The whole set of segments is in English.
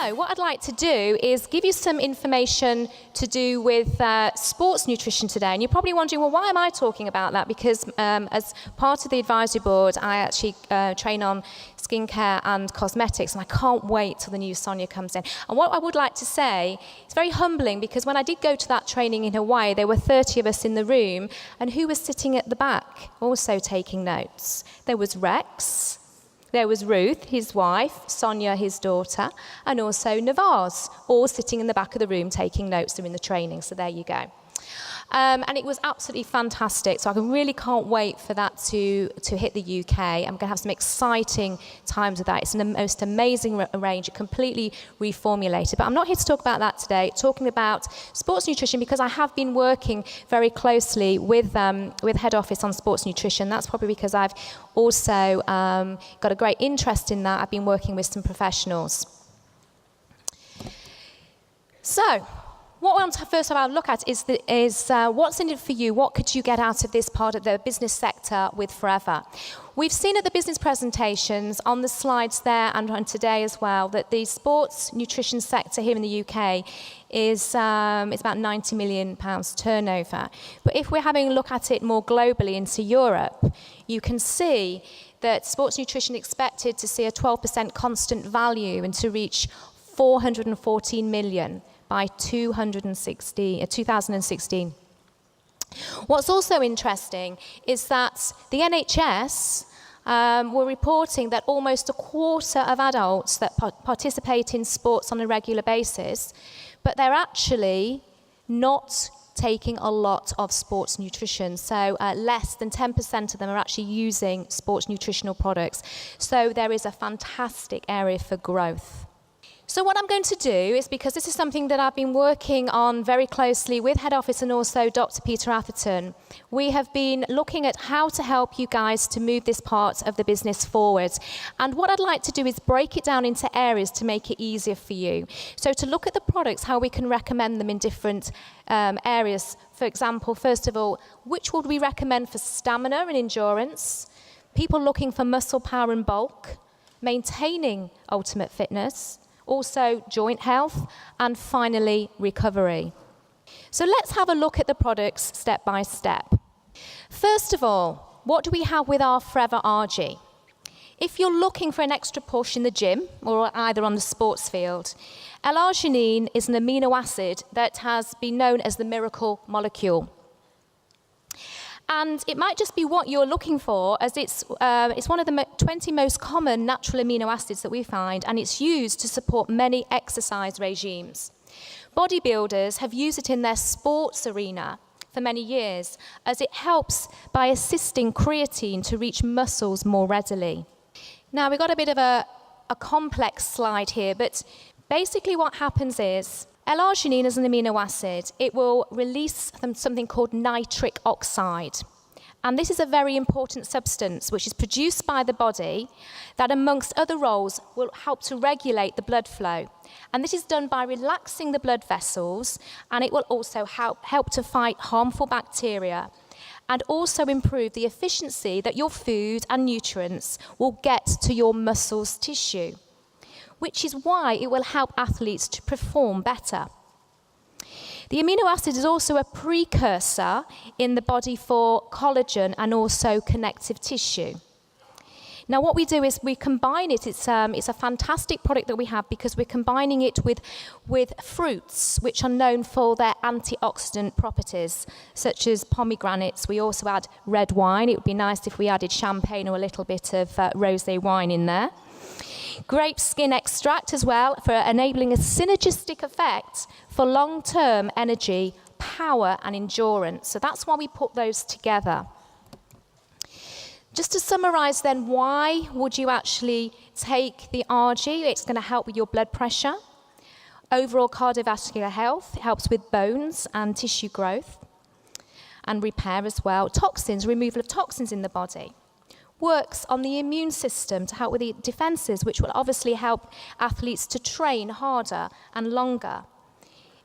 So what I'd like to do is give you some information to do with sports nutrition today. And you're probably wondering, well, why am I talking about that? Because as part of the advisory board, I actually train on skincare and cosmetics, and I can't wait till the new Sonia comes in. And what I would like to say, it's very humbling, because when I did go to that training in Hawaii, there were 30 of us in the room, and who was sitting at the back also taking notes? There was Rex, there was Ruth, his wife, Sonia, his daughter, and also Navaz, all sitting in the back of the room taking notes during the training. So there you go. And it was absolutely fantastic. So I really can't wait for that to hit the UK. I'm going to have some exciting times with that. It's the most amazing range, completely reformulated. But I'm not here to talk about that today. Talking about sports nutrition, because I have been working very closely with head office on sports nutrition. That's probably because I've also got a great interest in that. I've been working with some professionals. So what I want to first of all look at is what's in it for you. What could you get out of this part of the business sector with Forever? We've seen at the business presentations on the slides there and today as well that the sports nutrition sector here in the UK is it's about £90 million turnover. But if we're having a look at it more globally into Europe, you can see that sports nutrition expected to see a 12% constant value and to reach 414 million. By 2016. What's also interesting is that the NHS were reporting that almost a quarter of adults that participate in sports on a regular basis, but they're actually not taking a lot of sports nutrition. So less than 10% of them are actually using sports nutritional products. So there is a fantastic area for growth. So what I'm going to do is, because this is something that I've been working on very closely with head office and also Dr. Peter Atherton, we have been looking at how to help you guys to move this part of the business forward. And what I'd like to do is break it down into areas to make it easier for you. So to look at the products, how we can recommend them in different areas. For example, first of all, which would we recommend for stamina and endurance, people looking for muscle power and bulk, maintaining ultimate fitness, also joint health, and finally recovery. So let's have a look at the products step by step. First of all, what do we have with our Forever RG? If you're looking for an extra push in the gym or either on the sports field, L-arginine is an amino acid that has been known as the miracle molecule. And it might just be what you're looking for, as it's one of the 20 most common natural amino acids that we find, and it's used to support many exercise regimes. Bodybuilders have used it in their sports arena for many years, as it helps by assisting creatine to reach muscles more readily. Now, we've got a bit of a complex slide here, but basically what happens is, L-arginine is an amino acid. It will release something called nitric oxide. And this is a very important substance which is produced by the body that, amongst other roles, will help to regulate the blood flow. And this is done by relaxing the blood vessels, and it will also help to fight harmful bacteria and also improve the efficiency that your food and nutrients will get to your muscles tissue, which is why it will help athletes to perform better. The amino acid is also a precursor in the body for collagen and also connective tissue. Now what we do is we combine it. It's a fantastic product that we have because we're combining it with fruits which are known for their antioxidant properties, such as pomegranates. We also add red wine. It would be nice if we added champagne or a little bit of rosé wine in there. Grape skin extract as well, for enabling a synergistic effect for long-term energy, power and endurance. So that's why we put those together. Just to summarize then, why would you actually take the RG? It's going to help with your blood pressure, overall cardiovascular health. It helps with bones and tissue growth and repair as well. Toxins, removal of toxins in the body. Works on the immune system to help with the defenses, which will obviously help athletes to train harder and longer.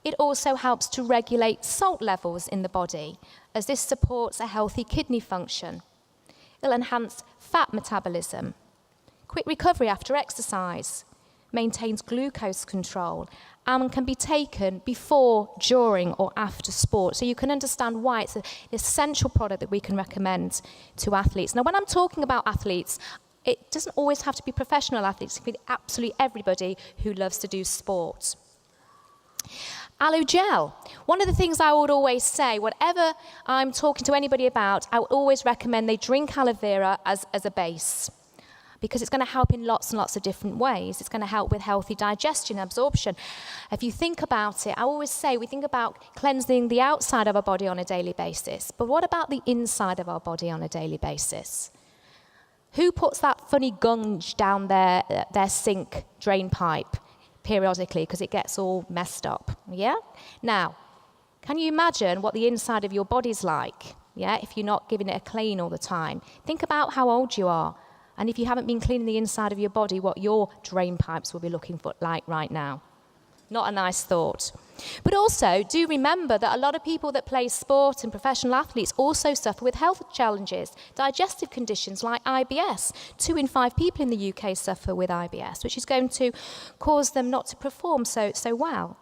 It also helps to regulate salt levels in the body, as this supports a healthy kidney function. It'll enhance fat metabolism, quick recovery after exercise, maintains glucose control, and can be taken before, during, or after sport. So you can understand why it's an essential product that we can recommend to athletes. Now, when I'm talking about athletes, it doesn't always have to be professional athletes. It can be absolutely everybody who loves to do sport. Aloe gel. One of the things I would always say, whatever I'm talking to anybody about, I would always recommend they drink aloe vera as a base, because it's going to help in lots and lots of different ways. It's going to help with healthy digestion, absorption. If you think about it, I always say we think about cleansing the outside of our body on a daily basis, but what about the inside of our body on a daily basis? Who puts that funny gunge down their sink drain pipe periodically because it gets all messed up? Yeah? Now, can you imagine what the inside of your body's like? Yeah, if you're not giving it a clean all the time. Think about how old you are. And if you haven't been cleaning the inside of your body, what your drain pipes will be looking for like right now. Not a nice thought. But also, do remember that a lot of people that play sport and professional athletes also suffer with health challenges, digestive conditions like IBS. 2 in 5 people in the UK suffer with IBS, which is going to cause them not to perform so well.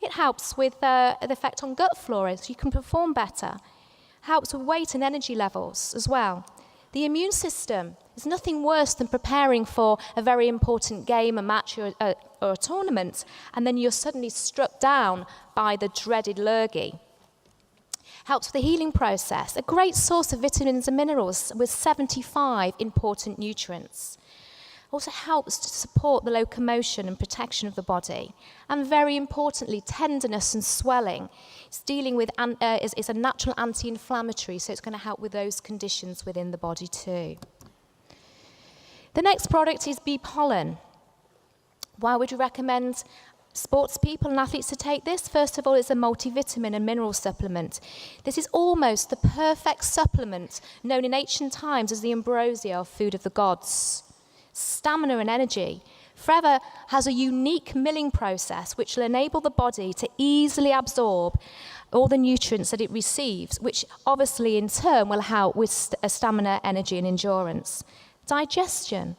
It helps with the effect on gut flora, so you can perform better. Helps with weight and energy levels as well. The immune system is nothing worse than preparing for a very important game, a match, or a tournament, and then you're suddenly struck down by the dreaded lurgy. Helps with the healing process. A great source of vitamins and minerals with 75 important nutrients. Also helps to support the locomotion and protection of the body. And very importantly, tenderness and swelling. It's dealing with, it's a natural anti-inflammatory, so it's going to help with those conditions within the body too. The next product is bee pollen. Why would you recommend sports people and athletes to take this? First of all, it's a multivitamin and mineral supplement. This is almost the perfect supplement known in ancient times as the ambrosia, or food of the gods. Stamina and energy. Forever has a unique milling process which will enable the body to easily absorb all the nutrients that it receives, which obviously in turn will help with stamina, energy and endurance. Digestion.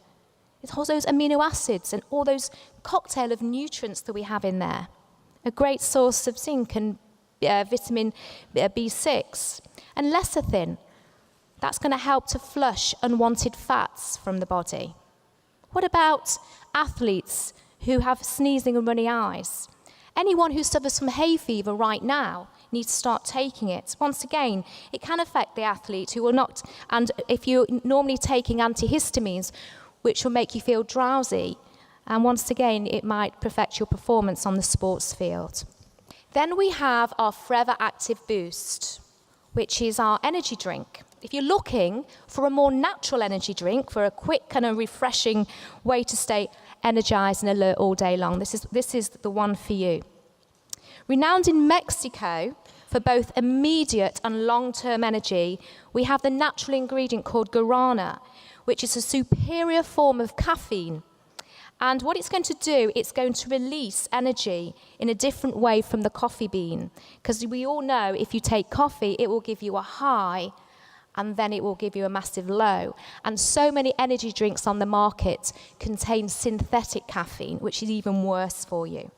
It holds those amino acids and all those cocktail of nutrients that we have in there. A great source of zinc and vitamin B6. And lecithin. That's going to help to flush unwanted fats from the body. What about athletes who have sneezing and runny eyes? Anyone who suffers from hay fever right now needs to start taking it. Once again, it can affect the athlete who will not, and if you're normally taking antihistamines, which will make you feel drowsy, and once again, it might affect your performance on the sports field. Then we have our Forever Active Boost, which is our energy drink. If you're looking for a more natural energy drink, for a quick and a refreshing way to stay energized and alert all day long, this is the one for you. Renowned in Mexico for both immediate and long-term energy, we have the natural ingredient called guarana, which is a superior form of caffeine. And what it's going to do, it's going to release energy in a different way from the coffee bean. Because we all know if you take coffee, it will give you a high, and then it will give you a massive low. And so many energy drinks on the market contain synthetic caffeine, which is even worse for you.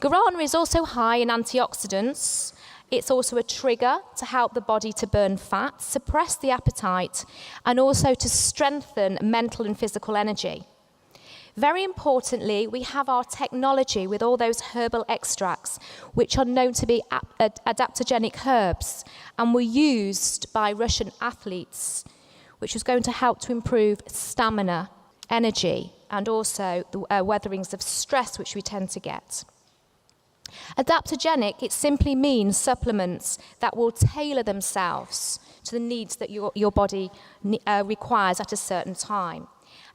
Guarana is also high in antioxidants. It's also a trigger to help the body to burn fat, suppress the appetite, and also to strengthen mental and physical energy. Very importantly, we have our technology with all those herbal extracts, which are known to be adaptogenic herbs, and were used by Russian athletes, which was going to help to improve stamina, energy, and also the weatherings of stress, which we tend to get. Adaptogenic, it simply means supplements that will tailor themselves to the needs that your body requires at a certain time.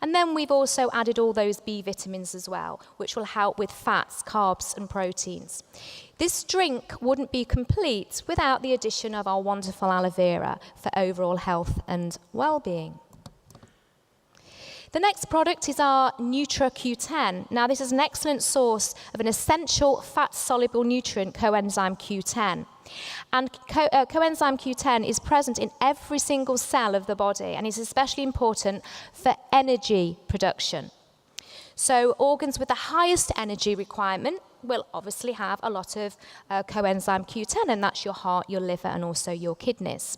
And then we've also added all those B vitamins as well, which will help with fats, carbs, and proteins. This drink wouldn't be complete without the addition of our wonderful aloe vera for overall health and well-being. The next product is our Nutra Q10. Now, this is an excellent source of an essential fat-soluble nutrient, coenzyme Q10. And coenzyme Q10 is present in every single cell of the body and is especially important for energy production. So organs with the highest energy requirement will obviously have a lot of coenzyme Q10, and that's your heart, your liver, and also your kidneys.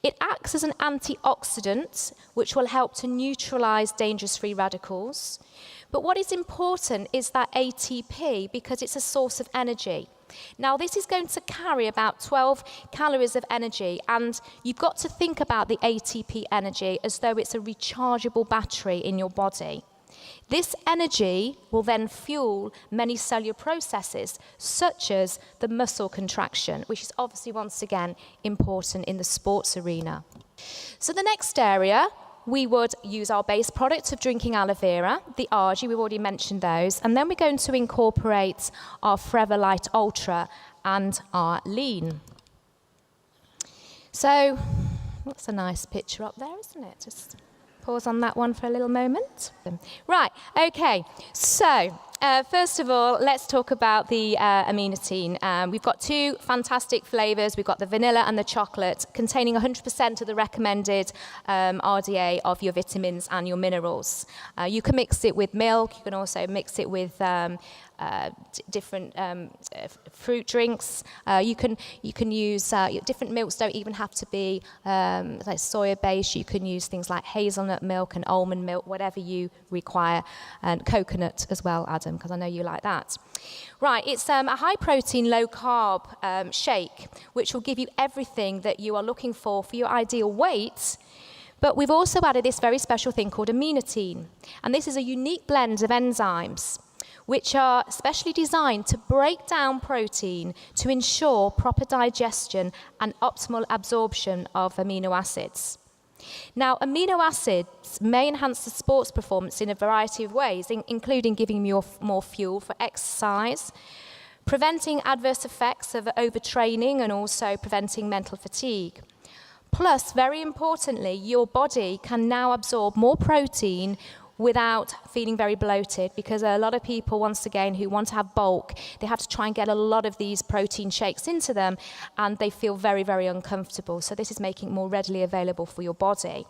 It acts as an antioxidant, which will help to neutralize dangerous free radicals. But what is important is that ATP, because it's a source of energy. Now, this is going to carry about 12 calories of energy, and you've got to think about the ATP energy as though it's a rechargeable battery in your body. This energy will then fuel many cellular processes, such as the muscle contraction, which is obviously, once again, important in the sports arena. So the next area, we would use our base product of drinking aloe vera, the Argy, we've already mentioned those, and then we're going to incorporate our Forever Light Ultra and our lean. So that's a nice picture up there, isn't it? Just pause on that one for a little moment. Right, okay, so first of all, let's talk about the amenitine. We've got two fantastic flavors. We've got the vanilla and the chocolate, containing 100% of the recommended RDA of your vitamins and your minerals. You can mix it with milk. You can also mix it with different fruit drinks. You can use different milks. Don't even have to be like soya based. You can use things like hazelnut milk and almond milk, whatever you require, and coconut as well, Adam, because I know you like that. Right, it's a high protein, low carb shake, which will give you everything that you are looking for your ideal weight. But we've also added this very special thing called amenitine, and this is a unique blend of enzymes which are specially designed to break down protein to ensure proper digestion and optimal absorption of amino acids. Now, amino acids may enhance the sports performance in a variety of ways, including giving you more fuel for exercise, preventing adverse effects of overtraining, and also preventing mental fatigue. Plus, very importantly, your body can now absorb more protein without feeling very bloated, because a lot of people, once again, who want to have bulk, they have to try and get a lot of these protein shakes into them, and they feel very, very uncomfortable. So this is making it more readily available for your body.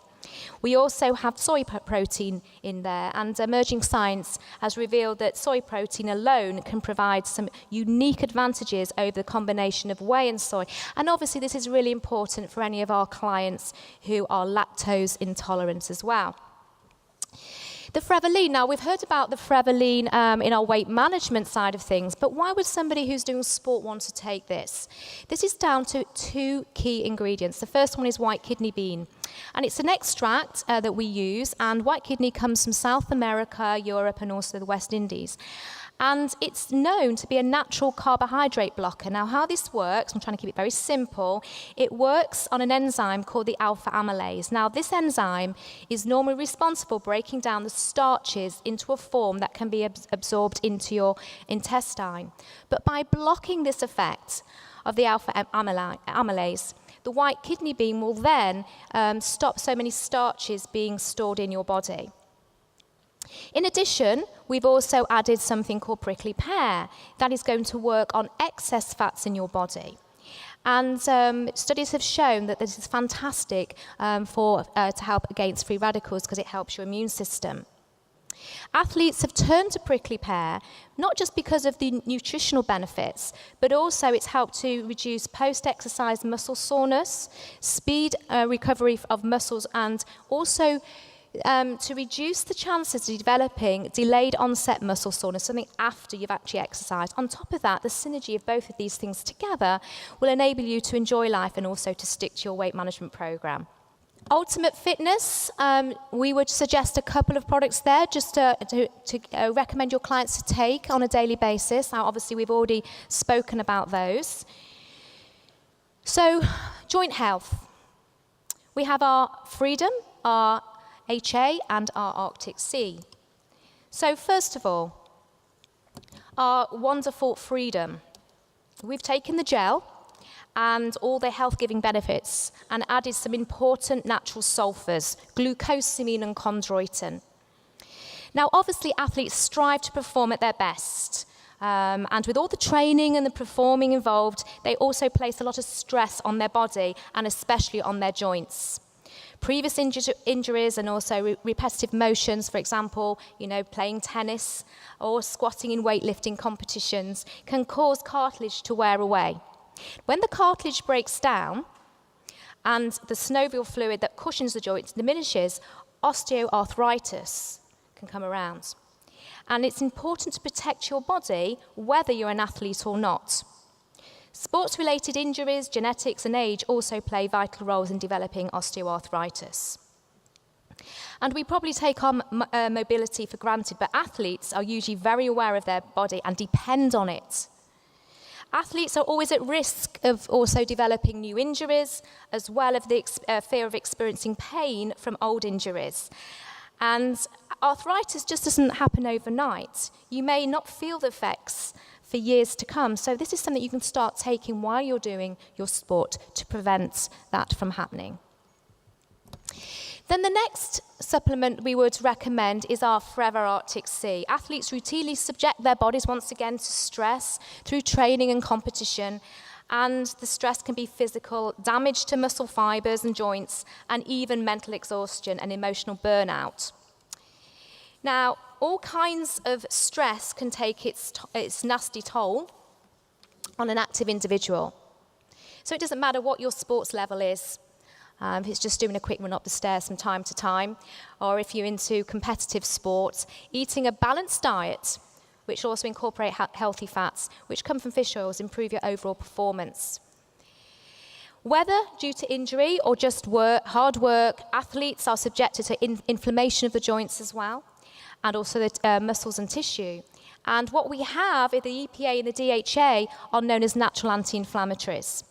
We also have soy protein in there, and emerging science has revealed that soy protein alone can provide some unique advantages over the combination of whey and soy. And obviously this is really important for any of our clients who are lactose intolerant as well. The Forever Lean. Now, we've heard about the Forever Lean in our weight management side of things, but why would somebody who's doing sport want to take this? This is down to two key ingredients. The first one is white kidney bean, and it's an extract that we use, and white kidney comes from South America, Europe, and also the West Indies. And it's known to be a natural carbohydrate blocker. Now, how this works, I'm trying to keep it very simple, it works on an enzyme called the alpha amylase. Now, this enzyme is normally responsible for breaking down the starches into a form that can be absorbed into your intestine. But by blocking this effect of the alpha amylase, the white kidney bean will then stop so many starches being stored in your body. In addition, we've also added something called prickly pear that is going to work on excess fats in your body. And studies have shown that this is fantastic to help against free radicals, because it helps your immune system. Athletes have turned to prickly pear not just because of the nutritional benefits, but also it's helped to reduce post-exercise muscle soreness, speed recovery of muscles, and also to reduce the chances of developing delayed onset muscle soreness, something after you've actually exercised. On top of that, the synergy of both of these things together will enable you to enjoy life and also to stick to your weight management program. Ultimate Fitness, we would suggest a couple of products there just to recommend your clients to take on a daily basis. Now, obviously, we've already spoken about those. So, joint health. We have our Freedom, our HA, and our Arctic Sea. So first of all, our wonderful Freedom. We've taken the gel and all the health-giving benefits and added some important natural sulfurs, glucosamine and chondroitin. Now, obviously, athletes strive to perform at their best. And with all the training and the performing involved, they also place a lot of stress on their body and especially on their joints. Previous injuries and also repetitive motions, for example, playing tennis or squatting in weightlifting competitions, can cause cartilage to wear away. When the cartilage breaks down and the synovial fluid that cushions the joints diminishes, osteoarthritis can come around. And it's important to protect your body whether you're an athlete or not. Sports-related injuries, genetics, and age also play vital roles in developing osteoarthritis. And we probably take our mobility for granted, but athletes are usually very aware of their body and depend on it. Athletes are always at risk of also developing new injuries, as well as the fear of experiencing pain from old injuries. And arthritis just doesn't happen overnight. You may not feel the effects for years to come. So this is something you can start taking while you're doing your sport to prevent that from happening. Then the next supplement we would recommend is our Forever Arctic Sea. Athletes routinely subject their bodies once again to stress through training and competition, and the stress can be physical, damage to muscle fibers and joints, and even mental exhaustion and emotional burnout. Now, all kinds of stress can take its nasty toll on an active individual. So it doesn't matter what your sports level is. If it's just doing a quick run up the stairs from time to time, or if you're into competitive sports, eating a balanced diet, which also incorporate healthy fats, which come from fish oils, improve your overall performance. Whether due to injury or just hard work, athletes are subjected to inflammation of the joints as well, and also the muscles and tissue. And what we have, the EPA and the DHA, are known as natural anti-inflammatories.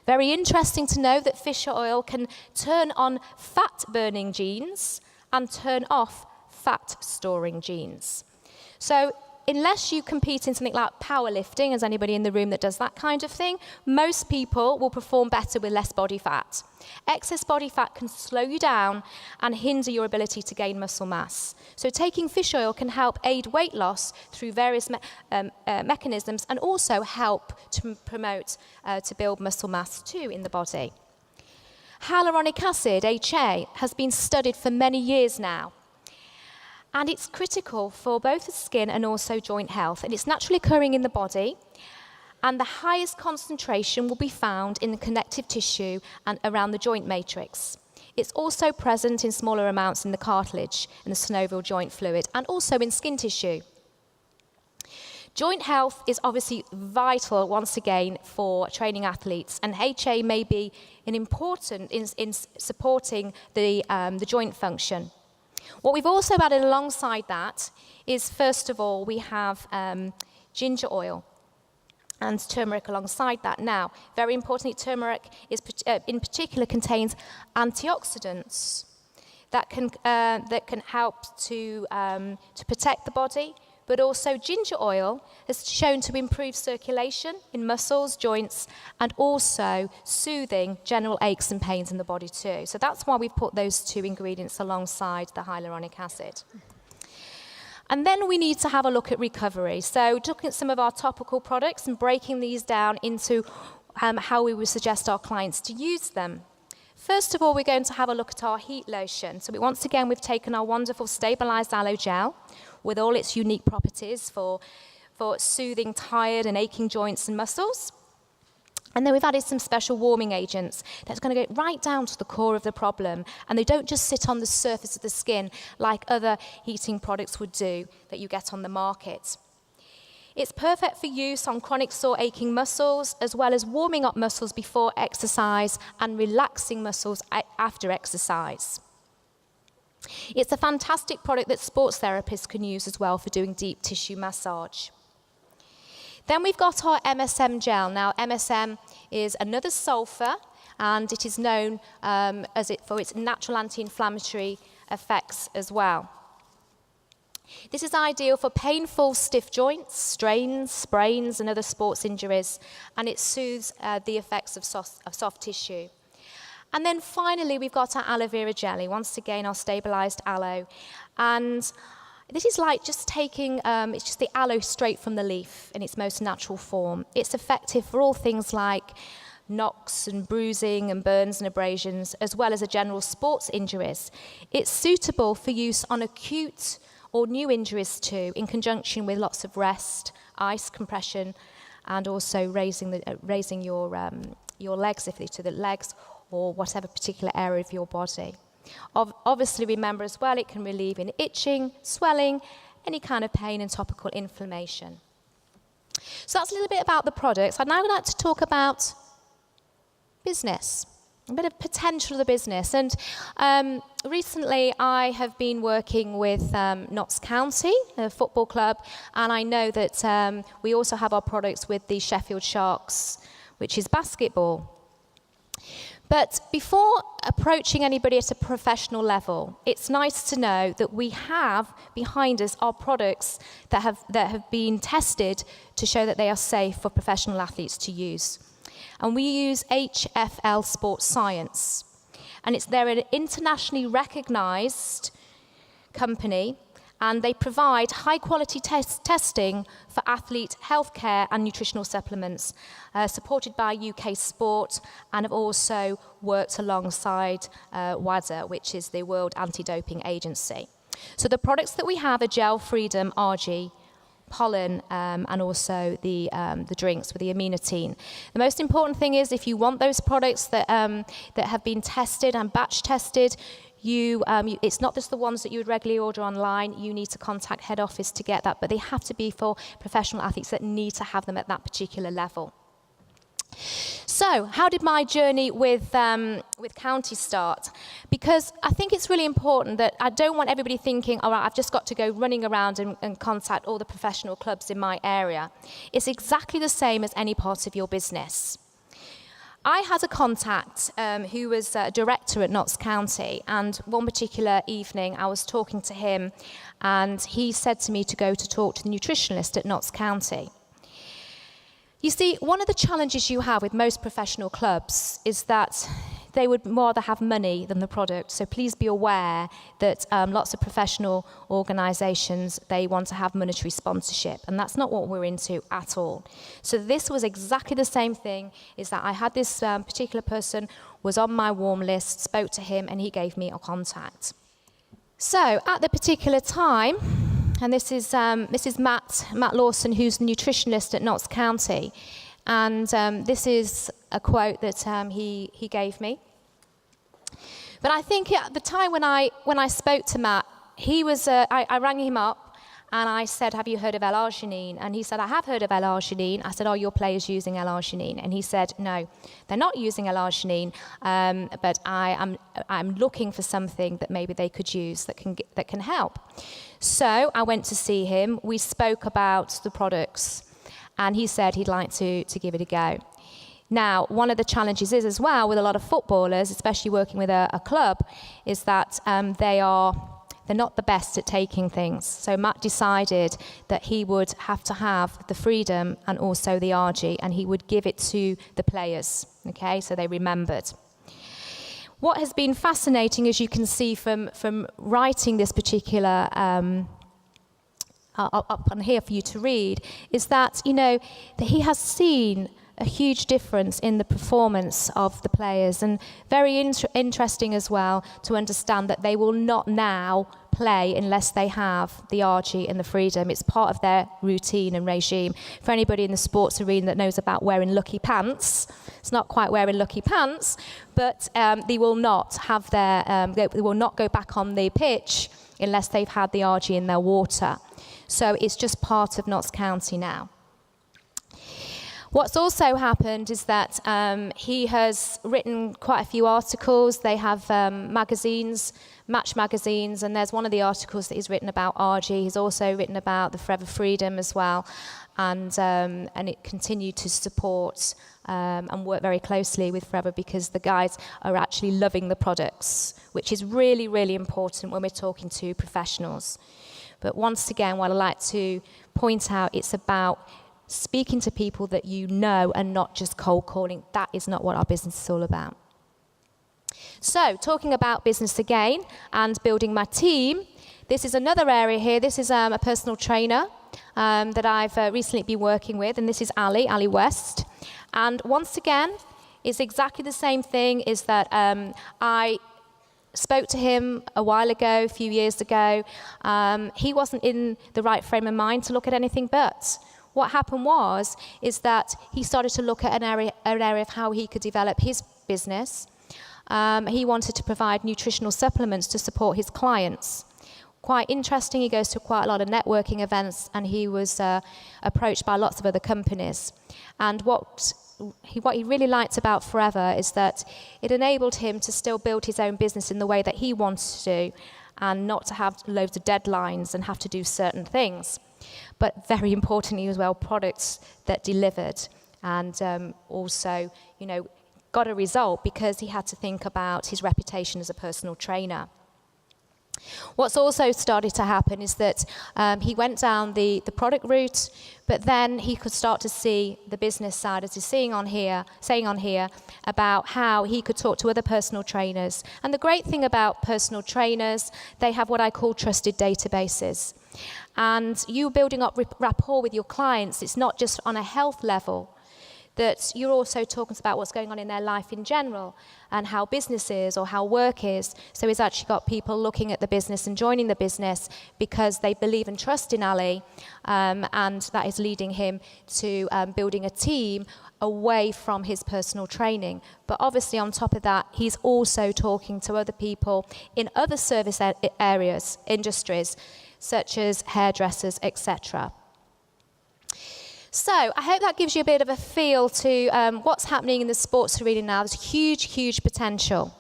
Very interesting to know that fish oil can turn on fat-burning genes and turn off fat-storing genes. So unless you compete in something like powerlifting, as anybody in the room that does that kind of thing, most people will perform better with less body fat. Excess body fat can slow you down and hinder your ability to gain muscle mass. So taking fish oil can help aid weight loss through various mechanisms, and also help to promote, to build muscle mass too in the body. Hyaluronic acid, HA, has been studied for many years now. And it's critical for both the skin and also joint health. And it's naturally occurring in the body. And the highest concentration will be found in the connective tissue and around the joint matrix. It's also present in smaller amounts in the cartilage and the synovial joint fluid, and also in skin tissue. Joint health is obviously vital, once again, for training athletes. And HA may be important in supporting the joint function. What we've also added alongside that is, first of all, we have ginger oil and turmeric alongside that. Now, very importantly, turmeric in particular contains antioxidants that can help to protect the body, but also ginger oil is shown to improve circulation in muscles, joints, and also soothing general aches and pains in the body too. So that's why we've put those two ingredients alongside the hyaluronic acid. And then we need to have a look at recovery. So looking at some of our topical products and breaking these down into how we would suggest our clients to use them. First of all, we're going to have a look at our heat lotion. So once again, we've taken our wonderful stabilized aloe gel with all its unique properties for soothing tired and aching joints and muscles. And then we've added some special warming agents that's going to go right down to the core of the problem. And they don't just sit on the surface of the skin like other heating products would do that you get on the market. It's perfect for use on chronic sore aching muscles, as well as warming up muscles before exercise and relaxing muscles after exercise. It's a fantastic product that sports therapists can use as well for doing deep tissue massage. Then we've got our MSM gel. Now, MSM is another sulfur, and it is known for its natural anti-inflammatory effects as well. This is ideal for painful stiff joints, strains, sprains, and other sports injuries, and it soothes the effects of soft tissue. And then finally, we've got our aloe vera jelly, once again, our stabilized aloe. And this is like just taking, it's just the aloe straight from the leaf in its most natural form. It's effective for all things like knocks and bruising and burns and abrasions, as well as a general sports injuries. It's suitable for use on acute or new injuries too, in conjunction with lots of rest, ice compression, and also raising your legs, if to the legs or whatever particular area of your body. Obviously, remember as well, it can relieve in itching, swelling, any kind of pain and topical inflammation. So that's a little bit about the products. I'd now like to talk about business, a bit of potential of the business. And recently I have been working with Notts County, a football club, and I know that we also have our products with the Sheffield Sharks, which is basketball. But before approaching anybody at a professional level, it's nice to know that we have behind us our products that have been tested to show that they are safe for professional athletes to use. And we use HFL Sports Science. And they're an internationally recognized company, and they provide high-quality testing for athlete healthcare and nutritional supplements, supported by UK Sport, and have also worked alongside WADA, which is the World Anti-Doping Agency. So the products that we have are Gel Freedom, RG, pollen, and also the drinks with the aminotine. The most important thing is, if you want those products that have been tested and batch tested, it's not just the ones that you would regularly order online. You need to contact head office to get that, but they have to be for professional athletes that need to have them at that particular level. So, how did my journey with County start? Because I think it's really important that I don't want everybody thinking, all right, I've just got to go running around and contact all the professional clubs in my area. It's exactly the same as any part of your business. I had a contact who was a director at Notts County, and one particular evening I was talking to him, and he said to me to go to talk to the nutritionist at Notts County. You see, one of the challenges you have with most professional clubs is that they would rather have money than the product. So please be aware that lots of professional organisations, they want to have monetary sponsorship, and that's not what we're into at all. So this was exactly the same thing, is that I had this particular person was on my warm list, spoke to him, and he gave me a contact. So at the particular time, and this is Matt Lawson, who's the nutritionist at Notts County. And this is a quote that he gave me. But I think at the time when I spoke to Matt, I rang him up and I said, have you heard of L-arginine? And he said, I have heard of L-arginine. I said, are your players using L-arginine? And he said, no, they're not using L-arginine, but I'm looking for something that maybe they could use that can help. So I went to see him. We spoke about the products, and he said he'd like to give it a go. Now, one of the challenges is as well with a lot of footballers, especially working with a club, is that they're not the best at taking things. So Matt decided that he would have to have the Freedom and also the RG, and he would give it to the players, okay, so they remembered. What has been fascinating, as you can see from writing this particular up on here for you to read, is that, that he has seen a huge difference in the performance of the players, and very interesting as well to understand that they will not now play unless they have the RG and the Freedom. It's part of their routine and regime. For anybody in the sports arena that knows about wearing lucky pants, it's not quite wearing lucky pants, but they will not have they will not go back on the pitch unless they've had the RG in their water. So it's just part of Notts County now. What's also happened is that he has written quite a few articles. They have magazines, Match magazines, and there's one of the articles that he's written about RG. He's also written about the Forever Freedom as well, and it continued to support and work very closely with Forever, because the guys are actually loving the products, which is really, really important when we're talking to professionals. But once again, what I like to point out, it's about speaking to people that you know and not just cold calling. That is not what our business is all about. So, talking about business again and building my team, this is another area here. This is a personal trainer that I've recently been working with, and this is Ali West. And once again, It's exactly the same thing, is that I spoke to him a while ago, a few years ago. He wasn't in the right frame of mind to look at anything, but what happened is that he started to look at an area of how he could develop his business. He wanted to provide nutritional supplements to support his clients. Quite interesting, he goes to quite a lot of networking events, and he was approached by lots of other companies. And what he really liked about Forever is that it enabled him to still build his own business in the way that he wanted to, and not to have loads of deadlines and have to do certain things. But very importantly as well, products that delivered, and also, got a result because he had to think about his reputation as a personal trainer. What's also started to happen is that he went down the product route, but then he could start to see the business side, as he's saying on here, about how he could talk to other personal trainers. And the great thing about personal trainers, they have what I call trusted databases. And you building up rapport with your clients, it's not just on a health level, that you're also talking about what's going on in their life in general, and how business is or how work is. So he's actually got people looking at the business and joining the business because they believe and trust in Ali, and that is leading him to building a team away from his personal training. But obviously on top of that, he's also talking to other people in other service areas, industries, such as hairdressers, etc. So I hope that gives you a bit of a feel to what's happening in the sports arena now. There's huge potential.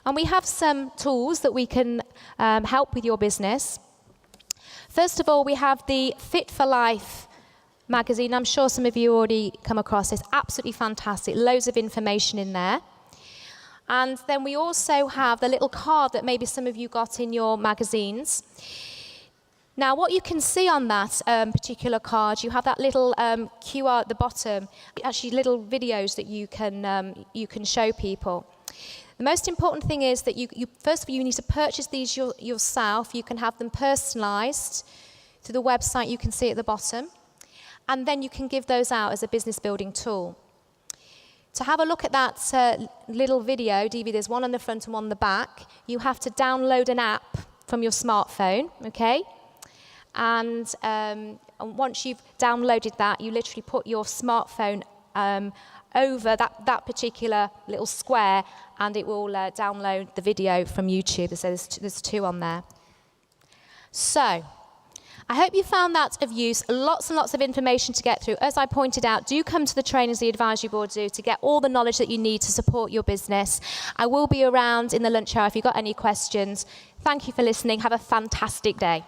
And we have some tools that we can help with your business. First of all, we have the Fit for Life magazine. I'm sure some of you already come across this. Absolutely fantastic. Loads of information in there. And then we also have the little card that maybe some of you got in your magazines. Now, what you can see on that particular card, you have that little QR at the bottom, actually little videos that you can show people. The most important thing is that you first of all, you need to purchase these yourself. You can have them personalized to the website you can see at the bottom, and then you can give those out as a business building tool. To have a look at that little video, DVD, there's one on the front and one on the back. You have to download an app from your smartphone, okay? And once you've downloaded that, you literally put your smartphone over that particular little square, and it will download the video from YouTube. So there's two on there. So I hope you found that of use. Lots and lots of information to get through. As I pointed out, do come to the trainings the advisory board do to get all the knowledge that you need to support your business. I will be around in the lunch hour if you've got any questions. Thank you for listening. Have a fantastic day.